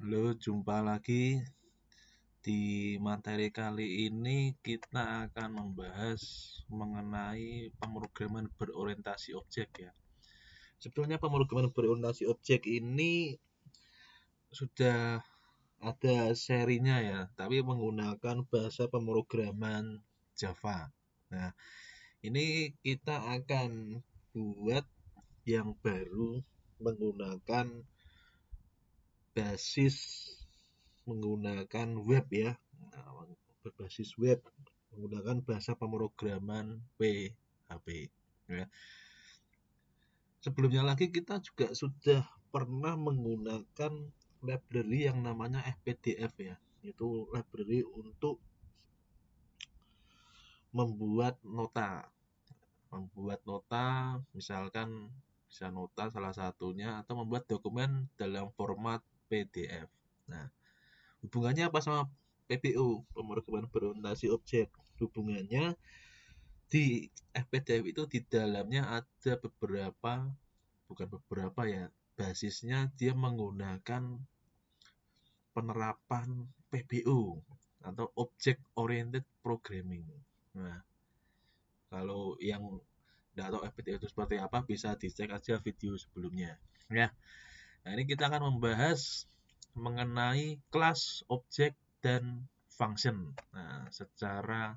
Halo, jumpa lagi. Di materi kali ini kita akan membahas mengenai pemrograman berorientasi objek ya. Sebetulnya pemrograman berorientasi objek ini sudah ada serinya ya, tapi menggunakan bahasa pemrograman Java. Nah, ini kita akan buat yang baru menggunakan basis menggunakan web ya. Nah, berbasis web menggunakan bahasa pemrograman PHP ya. Sebelumnya lagi kita juga sudah pernah menggunakan library yang namanya FPDF ya. Itu library untuk membuat nota. Membuat nota misalkan bisa nota salah satunya atau membuat dokumen dalam format PDF. Nah, hubungannya apa sama PBO, pemrograman berorientasi objek? Hubungannya di FPDF itu di dalamnya ada bukan beberapa ya, basisnya dia menggunakan penerapan PBO atau Object Oriented Programming. Nah, kalau yang tidak tahu FPDF itu seperti apa, bisa dicek aja video sebelumnya. Ya, nah ini kita akan membahas mengenai kelas, objek, dan function. Nah, secara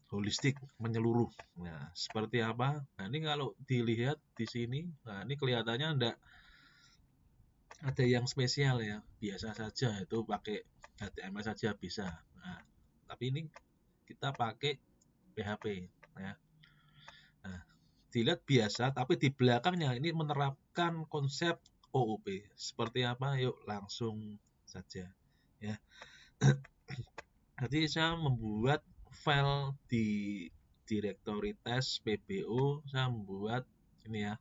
holistik, menyeluruh. Nah, seperti apa? Nah, ini kalau dilihat di sini, nah ini kelihatannya enggak ada yang spesial ya. Biasa saja, itu pakai HTML saja bisa. Nah, tapi ini kita pakai PHP ya. Nah, dilihat biasa, tapi di belakangnya ini menerapkan konsep OOP. Seperti apa? Yuk langsung saja ya. Jadi saya membuat file di directory test PBO, saya membuat ini ya,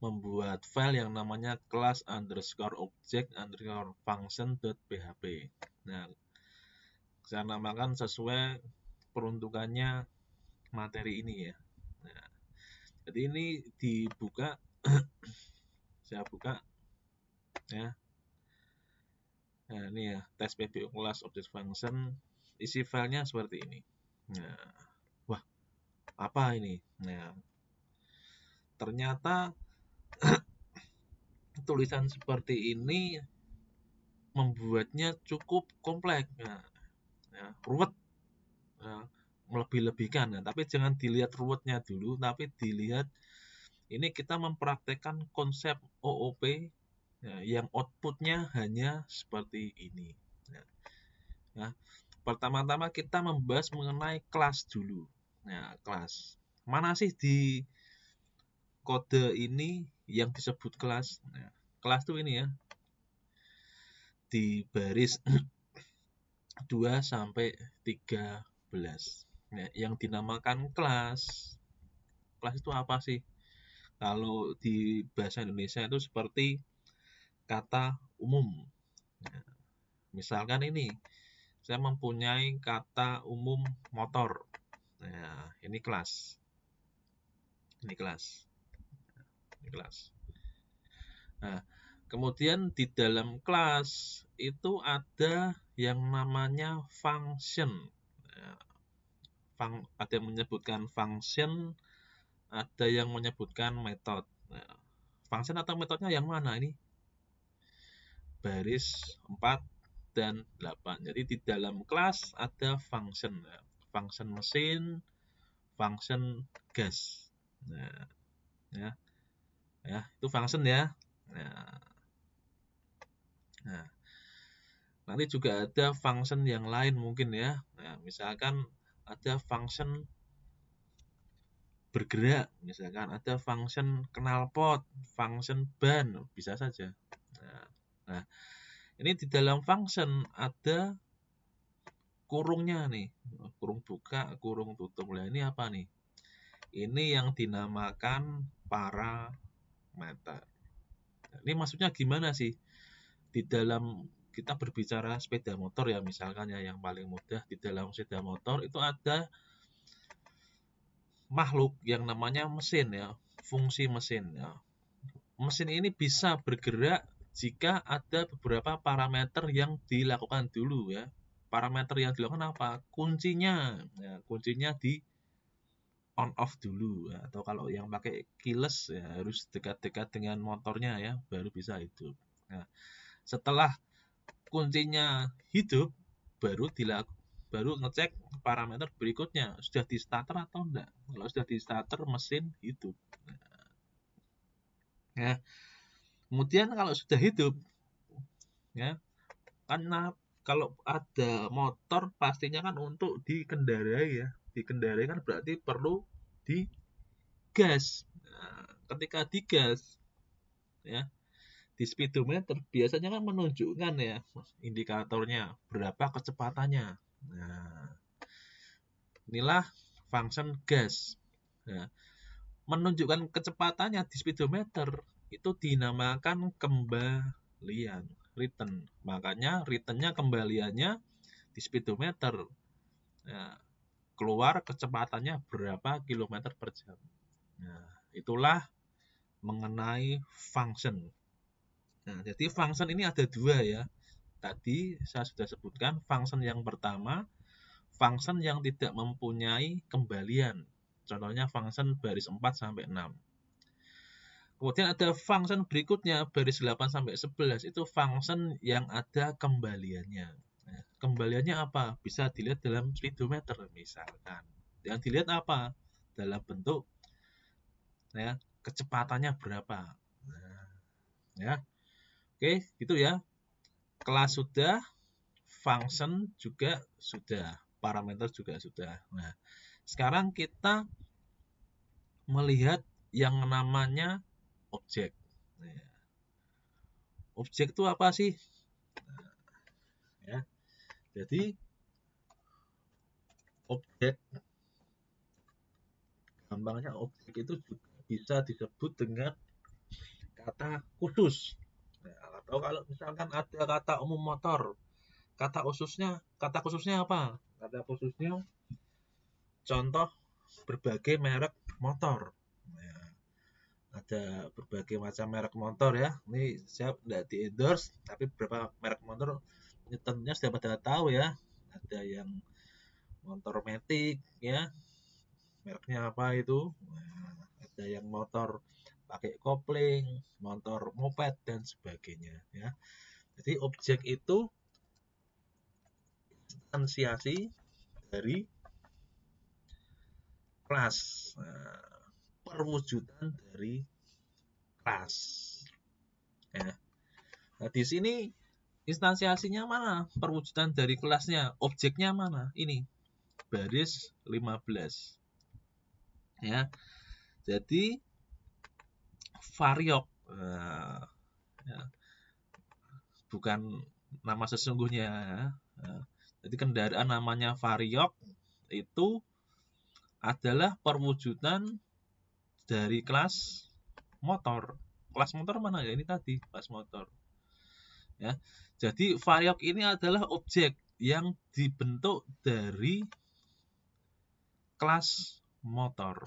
membuat file yang namanya class underscore object underscore function.php. Nah, saya namakan sesuai peruntukannya materi ini ya. Nah, jadi ini dibuka, saya buka ya. Nah, ini ya, test PBO class object function, isi filenya seperti ini. Nah, wah, apa ini? Nah, ternyata tulisan seperti ini membuatnya cukup kompleks. Nah, ya, ruwet, ya, melebih-lebihkan. Nah, tapi jangan dilihat ruwetnya dulu, tapi dilihat ini kita mempraktekkan konsep OOP ya, yang outputnya hanya seperti ini. Nah, pertama-tama kita membahas mengenai kelas dulu. Nah, kelas. Mana sih di kode ini yang disebut kelas? Nah, kelas itu ini ya, di baris 2 sampai 13. Nah, yang dinamakan kelas. Kelas itu apa sih? Kalau di bahasa Indonesia itu seperti kata umum. Nah, misalkan ini, saya mempunyai kata umum motor. Nah, ini kelas. Ini kelas. Ini kelas. Nah, kemudian di dalam kelas itu ada yang namanya function. Ada yang menyebutkan function, ada yang menyebutkan method. Nah, function atau metodenya yang mana ini? Baris 4 dan 8. Jadi di dalam kelas ada function. Function mesin, function gas. Nah, ya. Ya, itu function ya. Nah, nanti juga ada function yang lain mungkin ya. Nah, misalkan ada function bergerak, misalkan ada function knalpot, function ban, bisa saja. Nah, ini di dalam function ada kurungnya nih, kurung buka, kurung tutup. Nah, ini apa nih? Ini yang dinamakan parameter. Ini maksudnya gimana sih? Di dalam kita berbicara sepeda motor ya, misalkan ya, yang paling mudah, di dalam sepeda motor itu ada makhluk yang namanya mesin ya, fungsi mesin ya. mesin ini bisa bergerak jika ada beberapa parameter yang dilakukan dulu ya. Parameter yang dilakukan apa? Kuncinya. Ya, kuncinya di on off dulu ya. Atau kalau yang pakai keyless ya harus dekat-dekat dengan motornya ya, baru bisa hidup. Nah, setelah kuncinya hidup, baru ngecek parameter berikutnya, sudah di starter atau enggak. Kalau sudah di starter, mesin hidup. Ya. Kemudian kalau sudah hidup, ya, karena kalau ada motor pastinya kan untuk dikendarai ya. Dikendarai kan berarti perlu digas. Nah, ketika digas, ya, di speedometer biasanya kan menunjukkan ya indikatornya berapa kecepatannya. Nah, inilah function gas. Nah, menunjukkan kecepatannya di speedometer itu dinamakan kembalian, return. Makanya returnnya kembaliannya di speedometer. Nah, keluar kecepatannya berapa kilometer per jam. Nah, itulah mengenai function. Nah, jadi function ini ada dua ya. Tadi saya sudah sebutkan function yang pertama, function yang tidak mempunyai kembalian. Contohnya function baris 4 sampai 6. Kemudian ada function berikutnya baris 8 sampai 11 itu function yang ada kembaliannya. Nah, kembaliannya apa? Bisa dilihat dalam speedometer misalkan. Yang dilihat apa? Dalam bentuk ya, kecepatannya berapa. Nah, ya. Oke, gitu ya. Kelas sudah, function juga sudah, parameter juga sudah. Nah, sekarang kita melihat yang namanya objek. Nah, objek itu apa sih? Ya, jadi objek, gampangnya objek itu juga bisa disebut dengan kata khusus. Nah, atau kalau misalkan ada kata umum motor, kata khususnya apa? Kata khususnya contoh berbagai merek motor. Nah, ada berbagai macam merek motor ya. Ini saya tidak di endorse, tapi beberapa merek motor ini tentunya sudah pada tahu ya. Ada yang motor Matic ya, mereknya apa itu. Nah, ada yang motor pakai kopling, motor moped dan sebagainya ya. Jadi objek itu instansiasi dari kelas. Nah, perwujudan dari kelas. Ya. Nah, di sini instansiasinya mana? Perwujudan dari kelasnya. Objeknya mana? Ini. Baris 15. Ya. Jadi variok. Nah, ya. Bukan nama sesungguhnya. Nah, jadi kendaraan namanya variok itu adalah perwujudan dari kelas motor. Kelas motor mana ya? Ini tadi kelas motor. Ya. Jadi variok ini adalah objek yang dibentuk dari kelas motor.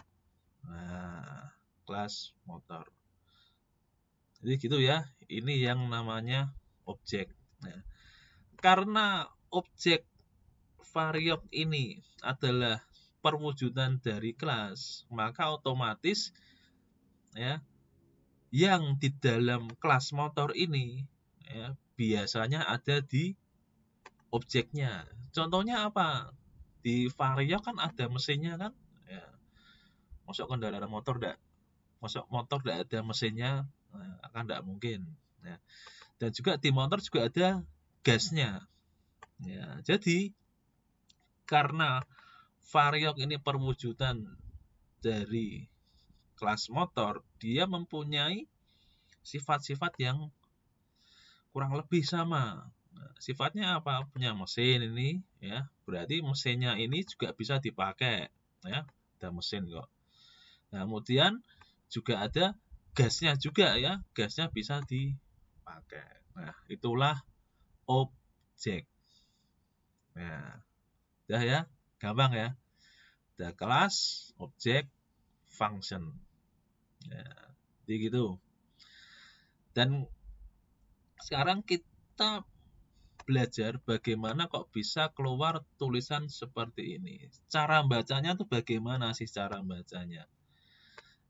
Nah, kelas motor. Jadi gitu ya. Ini yang namanya objek. Nah, karena objek variok ini adalah perwujudan dari kelas, maka otomatis ya yang di dalam kelas motor ini ya biasanya ada di objeknya. Contohnya apa? Di Vario kan ada mesinnya kan? Ya, masuk kendaraan motor enggak? Masuk motor enggak ada mesinnya? Nah, akan enggak mungkin. Ya. Dan juga di motor juga ada gasnya. Ya, jadi karena Variok ini perwujudan dari kelas motor, dia mempunyai sifat-sifat yang kurang lebih sama. Nah, sifatnya apa? Punya mesin ini, ya. Berarti mesinnya ini juga bisa dipakai, ya. Ada mesin kok. Nah, kemudian juga ada gasnya juga ya. Gasnya bisa dipakai. Nah, itulah objek. Nah, udah ya. Gampang ya. Ada kelas, objek, function. Ya, jadi gitu. Dan sekarang kita belajar bagaimana kok bisa keluar tulisan seperti ini. Cara bacanya tuh bagaimana sih cara bacanya?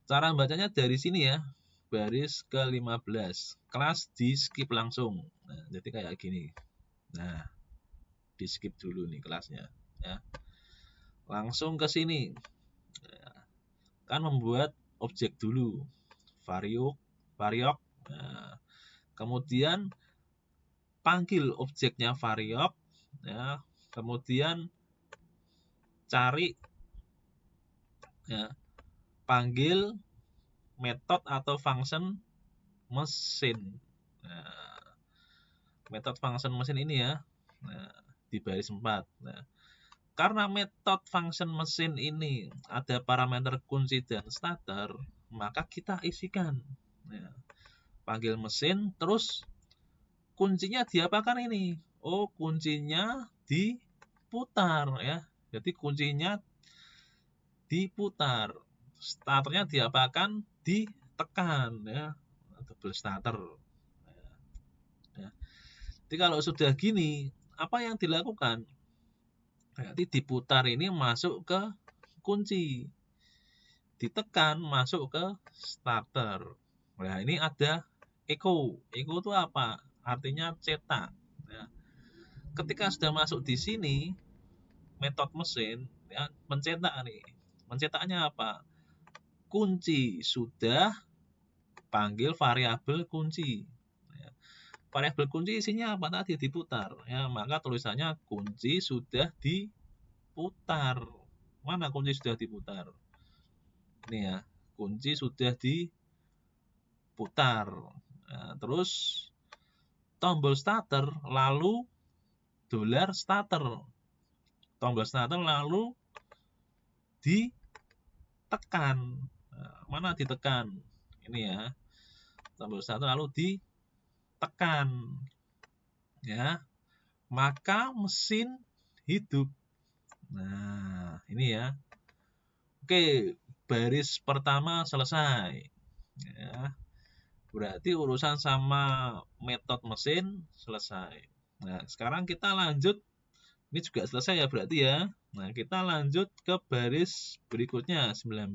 Cara bacanya dari sini ya, baris ke-15. Kelas di skip langsung. Nah, jadi kayak gini. Nah, di skip dulu nih kelasnya. Ya. Langsung ke sini. Kan membuat objek dulu. Variok. Nah, kemudian panggil objeknya variok. Ya. Kemudian cari, ya, panggil metode atau function mesin. Nah, metode function mesin ini ya, nah, di baris 4. Nah, karena metode function mesin ini ada parameter kunci dan starter, maka kita isikan. Nah, panggil mesin, terus kuncinya diapakan ini? Oh, kuncinya diputar ya. Jadi kuncinya diputar. Starternya diapakan? Ditekan ya. Double starter. Ya. Jadi kalau sudah gini, apa yang dilakukan? Berarti diputar ini masuk ke kunci. Ditekan masuk ke starter. Nah, ini ada echo. Echo itu apa? Artinya cetak. Ya. Ketika sudah masuk di sini, metode mesin ya, mencetak nih. Mencetaknya apa? Kunci sudah panggil variabel kunci. Ya. Variabel kunci isinya apa tadi diputar. Ya, maka tulisannya kunci sudah diputar. Mana kunci sudah diputar? Ini ya, kunci sudah diputar. Nah, terus tombol starter lalu $starter. Tombol starter lalu ditekan. Nah, mana ditekan? Ini ya. Tombol starter lalu ditekan. Ya. Maka mesin hidup. Nah, ini ya. Oke, baris pertama selesai. Ya. Berarti urusan sama metode mesin selesai. Nah, sekarang kita lanjut. Ini juga selesai ya berarti ya. Nah, kita lanjut ke baris berikutnya 19.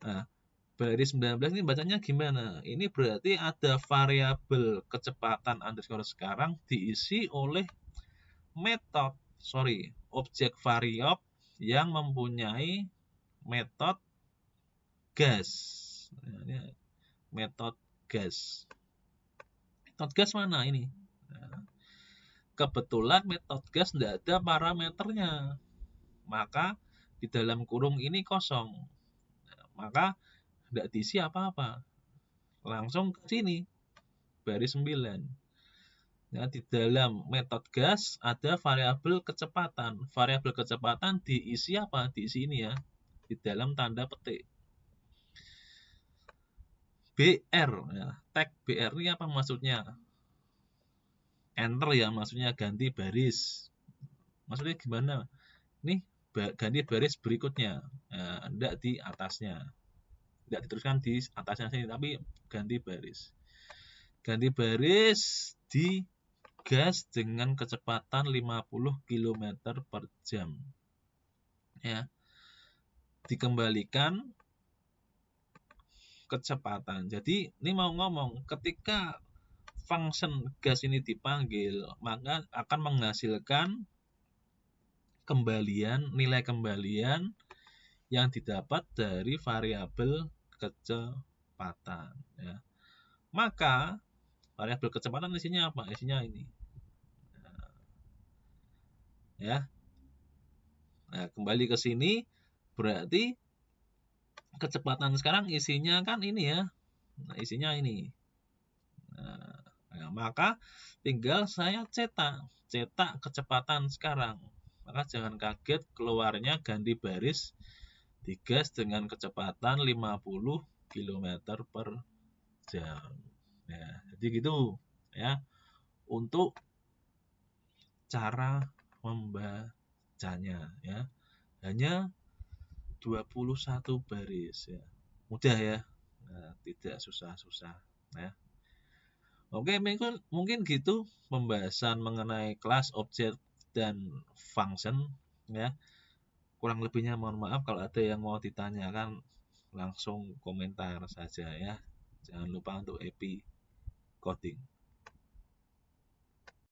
Nah, baris 19 ini bacanya gimana? Ini berarti ada variabel kecepatan underscore sekarang diisi oleh objek variab yang mempunyai metode gas. Nah, ini metode gas. Metode gas mana ini? Nah, kebetulan metode gas tidak ada parameternya. Maka di dalam kurung ini kosong. Nah, maka tidak diisi apa-apa. Langsung ke sini. Baris 9. Nah, di dalam metode gas ada variabel kecepatan. Variabel kecepatan diisi apa? Diisi ini ya. Di dalam tanda petik. BR. Ya. Tag BR ini apa maksudnya? Enter ya, maksudnya ganti baris. Maksudnya gimana? Ini ganti baris berikutnya. Nah, tidak di atasnya. Tidak diteruskan di atasnya sini, tapi ganti baris. Ganti baris di gas dengan kecepatan 50 km per jam. Ya. Dikembalikan kecepatan. Jadi ini mau ngomong, ketika function gas ini dipanggil, maka akan menghasilkan nilai kembalian yang didapat dari variabel kecepatan. Ya. Maka variabel kecepatan isinya apa? Isinya ini. Ya. Nah, kembali ke sini berarti kecepatan sekarang isinya kan ini ya. Nah, isinya ini. Nah, maka tinggal saya cetak kecepatan sekarang. Maka jangan kaget keluarnya ganti baris di gas dengan kecepatan 50 km per jam. Ya, jadi gitu ya untuk cara membacanya ya. Hanya 21 baris ya. Mudah ya. Nah, tidak susah-susah. ya. Oke, mungkin gitu pembahasan mengenai kelas, objek, dan function ya. Kurang lebihnya mohon maaf, kalau ada yang mau ditanyakan langsung komentar saja ya. Jangan lupa untuk happy coding.